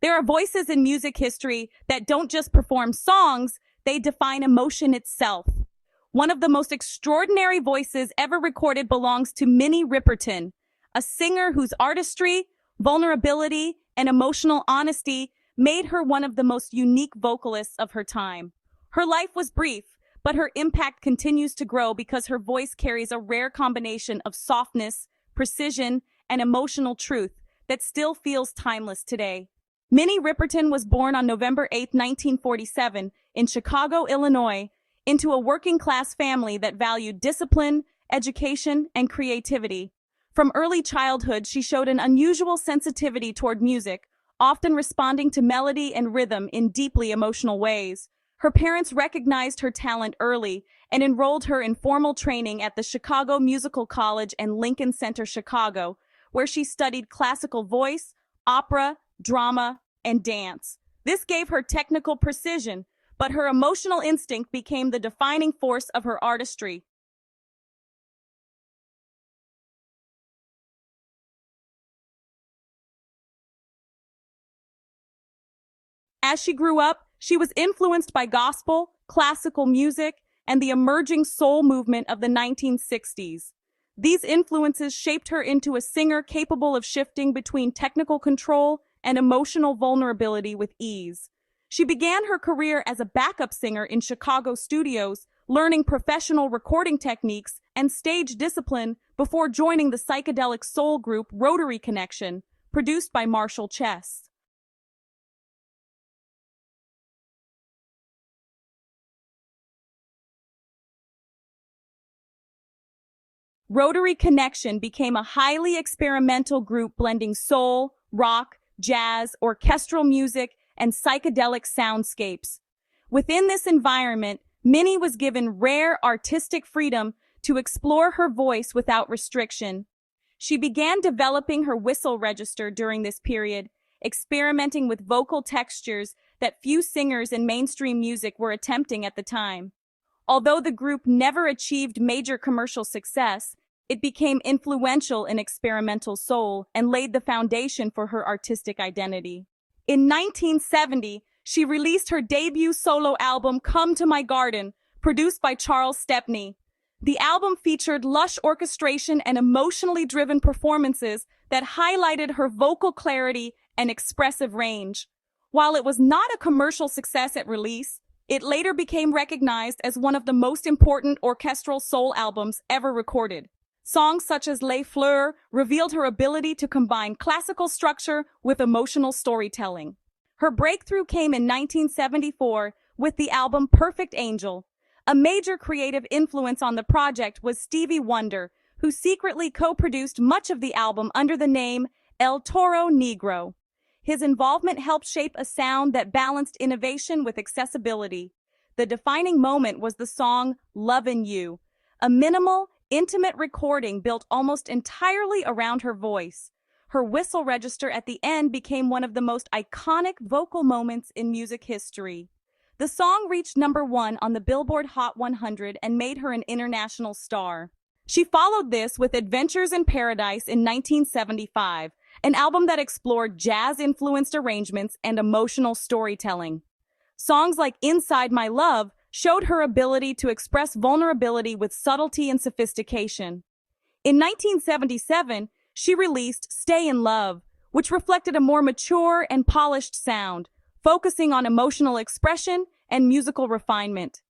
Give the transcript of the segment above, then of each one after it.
There are voices in music history that don't just perform songs, they define emotion itself. One of the most extraordinary voices ever recorded belongs to Minnie Riperton, a singer whose artistry, vulnerability, and emotional honesty made her one of the most unique vocalists of her time. Her life was brief, but her impact continues to grow because her voice carries a rare combination of softness, precision, and emotional truth that still feels timeless today. Minnie Riperton was born on November 8, 1947, in Chicago, Illinois, into a working-class family that valued discipline, education, and creativity. From early childhood, she showed an unusual sensitivity toward music, often responding to melody and rhythm in deeply emotional ways. Her parents recognized her talent early and enrolled her in formal training at the Chicago Musical College and Lincoln Center, Chicago, where she studied classical voice, opera, drama, and dance. This gave her technical precision, but her emotional instinct became the defining force of her artistry. As she grew up, she was influenced by gospel, classical music, and the emerging soul movement of the 1960s. These influences shaped her into a singer capable of shifting between technical control and emotional vulnerability with ease. She began her career as a backup singer in Chicago studios, learning professional recording techniques and stage discipline before joining the psychedelic soul group Rotary Connection, produced by Marshall Chess. Rotary Connection became a highly experimental group blending soul, rock, jazz, orchestral music, and psychedelic soundscapes. Within this environment, Minnie was given rare artistic freedom to explore her voice without restriction. She began developing her whistle register during this period, experimenting with vocal textures that few singers in mainstream music were attempting at the time. Although the group never achieved major commercial success, it became influential in experimental soul and laid the foundation for her artistic identity. In 1970, she released her debut solo album, Come to My Garden, produced by Charles Stepney. The album featured lush orchestration and emotionally driven performances that highlighted her vocal clarity and expressive range. While it was not a commercial success at release, it later became recognized as one of the most important orchestral soul albums ever recorded. Songs such as Les Fleurs revealed her ability to combine classical structure with emotional storytelling. Her breakthrough came in 1974 with the album Perfect Angel. A major creative influence on the project was Stevie Wonder, who secretly co-produced much of the album under the name El Toro Negro. His involvement helped shape a sound that balanced innovation with accessibility. The defining moment was the song Lovin You, a minimal, intimate recording built almost entirely around her voice. Her whistle register at the end became one of the most iconic vocal moments in music history. The song reached #1 on the Billboard Hot 100 and made her an international star. She followed this with Adventures in Paradise in 1975, an album that explored jazz-influenced arrangements and emotional storytelling. Songs like Inside My Love showed her ability to express vulnerability with subtlety and sophistication. In 1977, she released Stay in Love, which reflected a more mature and polished sound, focusing on emotional expression and musical refinement.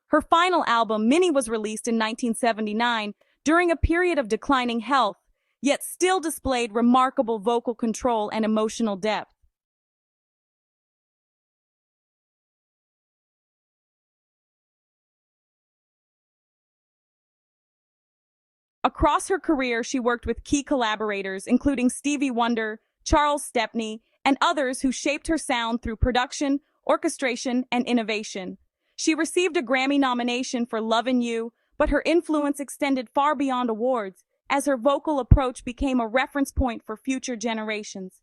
Her final album, Minnie, was released in 1979 during a period of declining health, yet still displayed remarkable vocal control and emotional depth. Across her career, she worked with key collaborators, including Stevie Wonder, Charles Stepney, and others who shaped her sound through production, orchestration, and innovation. She received a Grammy nomination for Lovin You, but her influence extended far beyond awards, as her vocal approach became a reference point for future generations.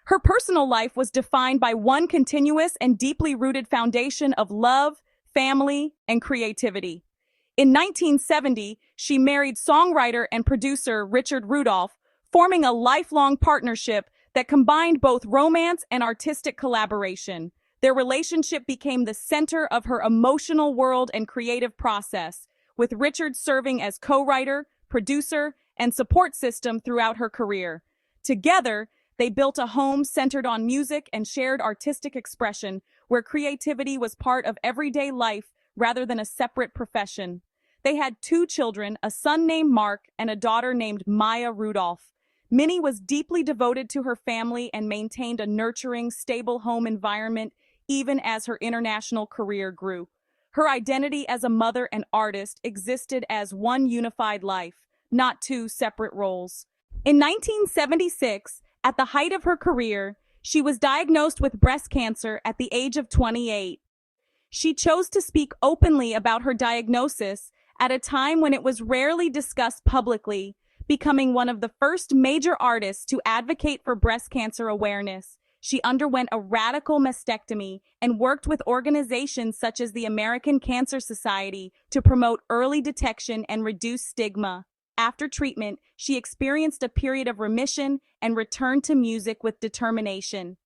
Her personal life was defined by one continuous and deeply rooted foundation of love, family, and creativity. In 1970, she married songwriter and producer Richard Rudolph, forming a lifelong partnership that combined both romance and artistic collaboration. Their relationship became the center of her emotional world and creative process, with Richard serving as co-writer, producer, and support system throughout her career. Together, they built a home centered on music and shared artistic expression, where creativity was part of everyday life rather than a separate profession. They had 2 children, a son named Mark and a daughter named Maya Rudolph. Minnie was deeply devoted to her family and maintained a nurturing, stable home environment even as her international career grew. Her identity as a mother and artist existed as one unified life, not 2 separate roles. In 1976, at the height of her career, she was diagnosed with breast cancer at the age of 28. She chose to speak openly about her diagnosis at a time when it was rarely discussed publicly, becoming one of the first major artists to advocate for breast cancer awareness. She underwent a radical mastectomy and worked with organizations such as the American Cancer Society to promote early detection and reduce stigma. After treatment, she experienced a period of remission and returned to music with determination.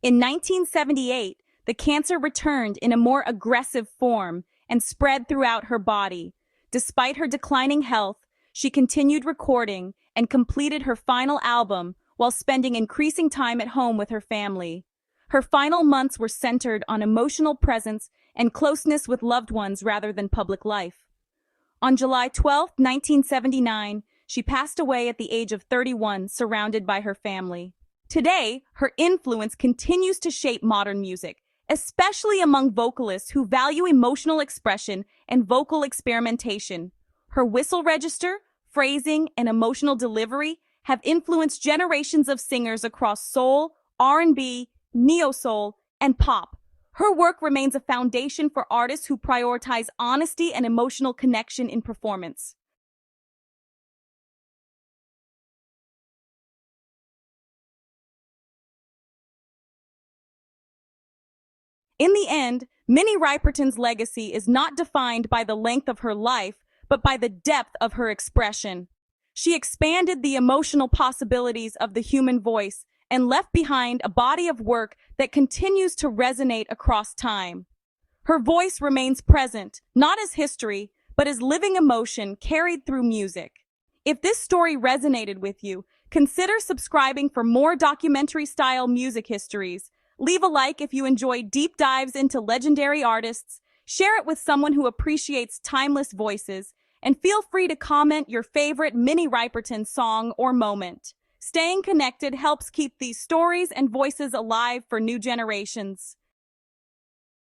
In 1978, the cancer returned in a more aggressive form and spread throughout her body. Despite her declining health, she continued recording and completed her final album while spending increasing time at home with her family. Her final months were centered on emotional presence and closeness with loved ones rather than public life. On July 12, 1979, she passed away at the age of 31, surrounded by her family. Today, her influence continues to shape modern music, especially among vocalists who value emotional expression and vocal experimentation. Her whistle register, phrasing, and emotional delivery have influenced generations of singers across soul, R&B, neo-soul, and pop. Her work remains a foundation for artists who prioritize honesty and emotional connection in performance. In the end, Minnie Riperton's legacy is not defined by the length of her life, but by the depth of her expression. She expanded the emotional possibilities of the human voice and left behind a body of work that continues to resonate across time. Her voice remains present, not as history, but as living emotion carried through music. If this story resonated with you, consider subscribing for more documentary-style music histories. Leave a like if you enjoy deep dives into legendary artists, share it with someone who appreciates timeless voices, and feel free to comment your favorite Minnie Riperton song or moment. Staying connected helps keep these stories and voices alive for new generations.